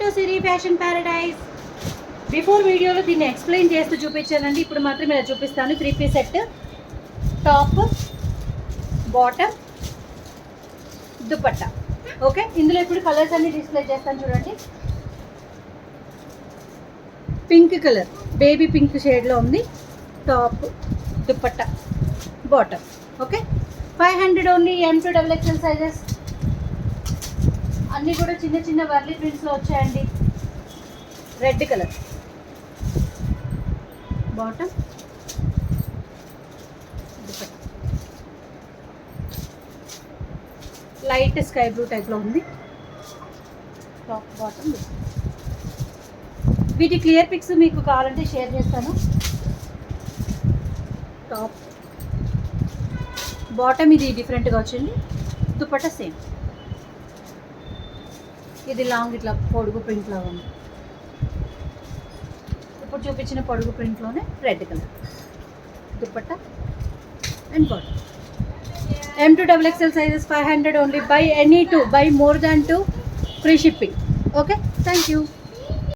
To Siri fashion Paradise. Before వీడియోలో దీన్ని explain చేస్తూ చూపించానండి, ఇప్పుడు మాత్రం ఇలా చూపిస్తాను. 3 piece set, top, bottom, dupatta. Okay, ఇందులో ఇప్పుడు కలర్స్ అన్ని డిస్ప్లే చేస్తాను చూడండి. పింక్ కలర్, బేబీ పింక్ షేడ్లో ఉంది top, dupatta, bottom. Okay, 500 only. M2XXL sizes అన్నీ కూడా చిన్న చిన్న వర్లీ ప్రింట్స్లో వచ్చాయండి. Red colour bottom, light sky blue టైప్లో ఉంది టాప్, బాటమ్. వీటి క్లియర్ పిక్స్ మీకు కావాలంటే షేర్ చేస్తాను. టాప్, బాటమ్ ఇది డిఫరెంట్గా వచ్చింది, దుపట్టా సేమ్. ఇది లాంగ్ ఇట్లా పొడుగు ప్రింట్ లాగా ఉంది. ఇప్పుడు చూపించిన పొడుగు ప్రింట్లోనే red colour dupatta and bottom. M2XXL sizes 500 only. Buy any 2, buy more than 2 free shipping. Okay, thank you.